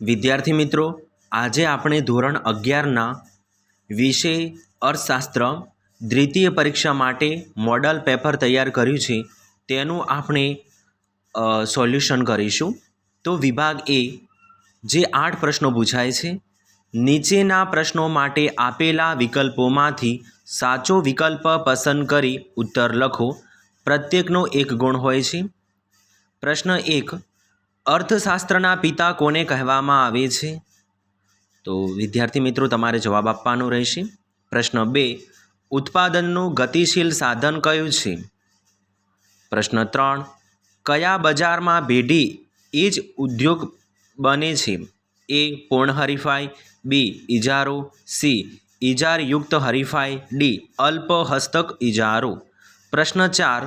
વિદ્યાર્થી મિત્રો, આજે આપણે ધોરણ 11ના વિષય અર્થશાસ્ત્ર દ્વિતીય પરીક્ષા માટે મોડલ પેપર તૈયાર કર્યું છે તેનું આપણે સોલ્યુશન કરીશું. તો વિભાગ એ જે 8 પ્રશ્નો પૂછાય છે, નીચેના પ્રશ્નો માટે આપેલા વિકલ્પોમાંથી સાચો વિકલ્પ પસંદ કરી ઉત્તર લખો. પ્રત્યેકનો 1 ગુણ હોય છે. પ્રશ્ન 1, અર્થશાસ્ત્રના પિતા કોને કહેવામાં આવે છે? તો વિદ્યાર્થી મિત્રો તમારે જવાબ આપવાનો રહેશે. પ્રશ્ન 2, ઉત્પાદનનું ગતિશીલ સાધન કયું છે? પ્રશ્ન 3, કયા બજારમાં ભેડી એ જ ઉદ્યોગ બને છે? એ પૂર્ણ હરીફાઈ, બી ઇજારો, સી ઇજારયુક્ત હરીફાઈ, ડી અલ્પ હસ્તક ઇજારો. પ્રશ્ન 4,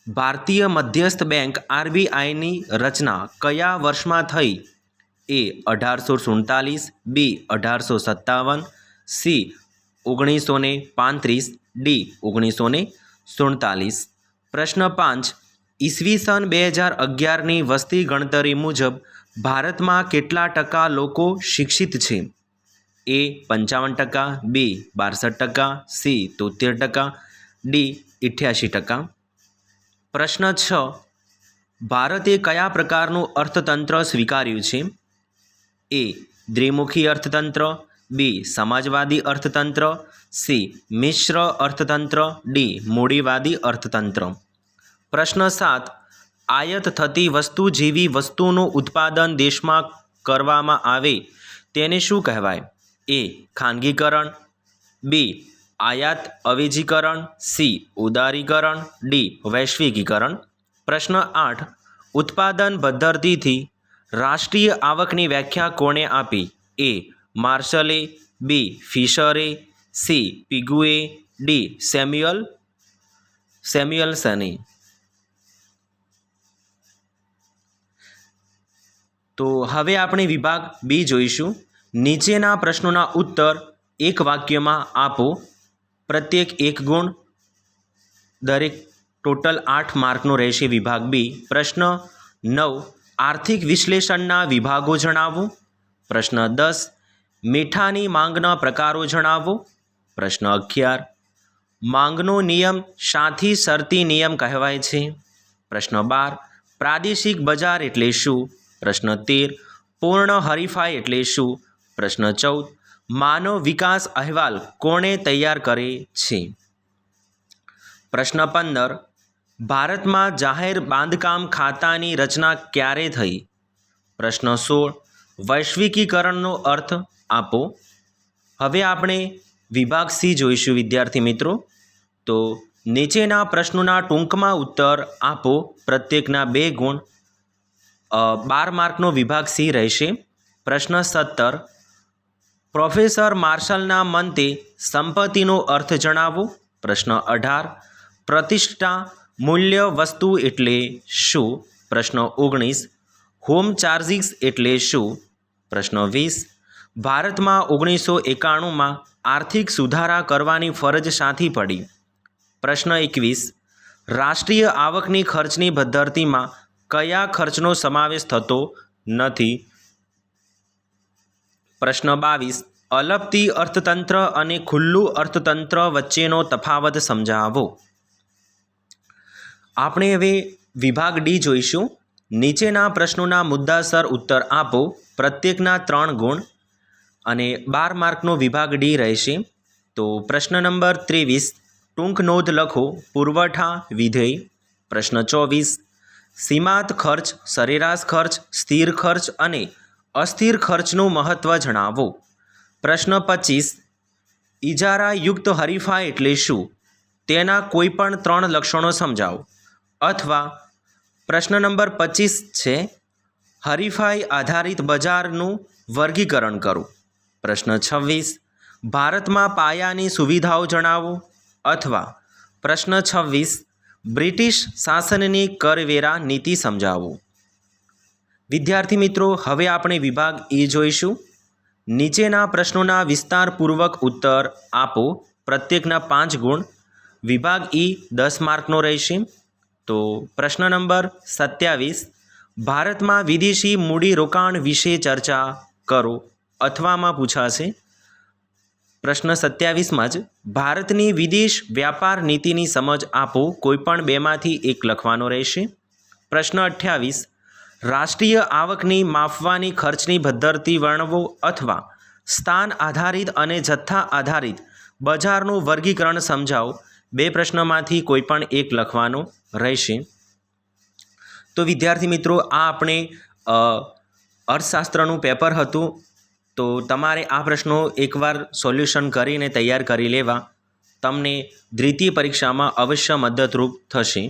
ભારતીય મધ્યસ્થ બેંક આરબીઆઈની રચના કયા વર્ષમાં થઈ? એ 1847, બી 1857, સી 1935, ડી 1947. પ્રશ્ન 5, ઈસવીસન 2011ની વસ્તી ગણતરી મુજબ ભારતમાં કેટલા ટકા લોકો શિક્ષિત છે? એ 55%, બી 62%, સી 73%, ડી 88%. પ્રશ્ન 6, ભારતે કયા પ્રકારનું અર્થતંત્ર સ્વીકાર્યું છે? એ દ્વિમુખી અર્થતંત્ર, બી સમાજવાદી અર્થતંત્ર, સી મિશ્ર અર્થતંત્ર, ડી મૂડીવાદી અર્થતંત્ર. પ્રશ્ન 7, આયાત થતી વસ્તુ જેવી વસ્તુનું ઉત્પાદન દેશમાં કરવામાં આવે તેને શું કહેવાય? એ ખાનગીકરણ, બી આયાત અવેજીકરણ, સી ઉદારીકરણ, ડી વૈશ્વિકીકરણ. પ્રશ્ન 8, ઉત્પાદન પદ્ધતિથી રાષ્ટ્રીય આવકની વ્યાખ્યા કોણે આપી? એ માર્શલે, બી ફિશરે, સી પિગુએ, ડી સેમ્યુઅલ્સને. તો હવે આપણે વિભાગ બી જોઈશું. નીચેના પ્રશ્નોના ઉત્તર એક વાક્યમાં આપો. પ્રત્યેક 1 ગુણ, દરેક ટોટલ 8 માર્કનો રહેશે વિભાગ બી. પ્રશ્ન 9, આર્થિક વિશ્લેષણના વિભાગો જણાવો. પ્રશ્ન 10, મીઠાની માંગના પ્રકારો જણાવો. પ્રશ્ન 11, માંગનો નિયમ શાથી શરતી નિયમ કહેવાય છે? પ્રશ્ન 12, પ્રાદેશિક બજાર એટલે શું? પ્રશ્ન 13, પૂર્ણ હરીફાઈ એટલે શું? પ્રશ્ન 14, માનવ વિકાસ અહેવાલ કોણે તૈયાર કરે છે? પ્રશ્ન 15, ભારતમાં જાહેર બાંધકામ ખાતાની રચના ક્યારે થઈ? પ્રશ્ન 16, વૈશ્વિકીકરણનો અર્થ આપો. હવે આપણે વિભાગ સી જોઈશું વિદ્યાર્થી મિત્રો. તો નીચેના પ્રશ્નોના ટૂંકમાં ઉત્તર આપો. પ્રત્યેકના 2 ગુણ. 12 માર્કનો વિભાગ સી રહેશે. પ્રશ્ન 17, પ્રોફેસર માર્શલના મતે સંપત્તિનો અર્થ જણાવો. પ્રશ્ન 18, પ્રતિષ્ઠા મૂલ્ય વસ્તુ એટલે શું? પ્રશ્ન 19, હોમ ચાર્જિસ એટલે શું? પ્રશ્ન 20, ભારતમાં 1991માં આર્થિક સુધારા કરવાની ફરજ શાથી પડી? પ્રશ્ન 21, રાષ્ટ્રીય આવકની ખર્ચની પદ્ધતિમાં કયા ખર્ચનો સમાવેશ થતો નથી? પ્રશ્ન 22, અલપતી અર્થતંત્ર અને ખુલ્લું અર્થતંત્ર વચ્ચેનો તફાવત સમજાવો. આપણે હવે વિભાગ ડી જોઈશું. નીચેના પ્રશ્નોના મુદ્દાસર ઉત્તર આપો. પ્રત્યેકના 3 ગુણ અને 12 માર્કનો વિભાગ ડી રહેશે. તો પ્રશ્ન નંબર 23, ટૂંક નોંધ લખો. પુરવઠા વિધેય. પ્રશ્ન 24, સીમાંત ખર્ચ, સરેરાશ ખર્ચ, સ્થિર ખર્ચ અને અસ્થિર ખર્ચનું મહત્ત્વ જણાવો. પ્રશ્ન 25, ઇજારાયુક્ત હરીફાઈ એટલે શું? તેના કોઈપણ 3 લક્ષણો સમજાવો. અથવા પ્રશ્ન નંબર 25 છે, હરીફાઈ આધારિત બજારનું વર્ગીકરણ કરો. પ્રશ્ન 26, ભારતમાં પાયાની સુવિધાઓ જણાવો. અથવા પ્રશ્ન 26, બ્રિટિશ શાસનની કરવેરા નીતિ સમજાવો. વિદ્યાર્થી મિત્રો, હવે આપણે વિભાગ એ જોઈશું. નીચેના પ્રશ્નોના વિસ્તારપૂર્વક ઉત્તર આપો. પ્રત્યેકના 5 ગુણ. વિભાગ ઈ 10 માર્કનો રહેશે. તો પ્રશ્ન નંબર 27, ભારતમાં વિદેશી મૂડીરોકાણ વિશે ચર્ચા કરો અથવામાં પૂછાશે. પ્રશ્ન 27માં જ ભારતની વિદેશ વ્યાપાર નીતિની સમજ આપો. કોઈપણ બેમાંથી એક લખવાનો રહેશે. પ્રશ્ન 28 રાષ્ટ્રીય આવકની માપવાની ખર્ચની પદ્ધતિ વર્ણવો અથવા સ્થાન આધારિત અને જથ્થા આધારિત બજારનું વર્ગીકરણ સમજાવો. બે પ્રશ્નોમાંથી કોઈ પણ એક લખવાનો રહેશે. તો વિદ્યાર્થી મિત્રો, આ આપણે અર્થશાસ્ત્રનું પેપર હતું. તો તમારે આ પ્રશ્નો એકવાર સોલ્યુશન કરીને તૈયાર કરી લેવા. તમને દ્વિતીય પરીક્ષામાં અવશ્ય મદદરૂપ થશે.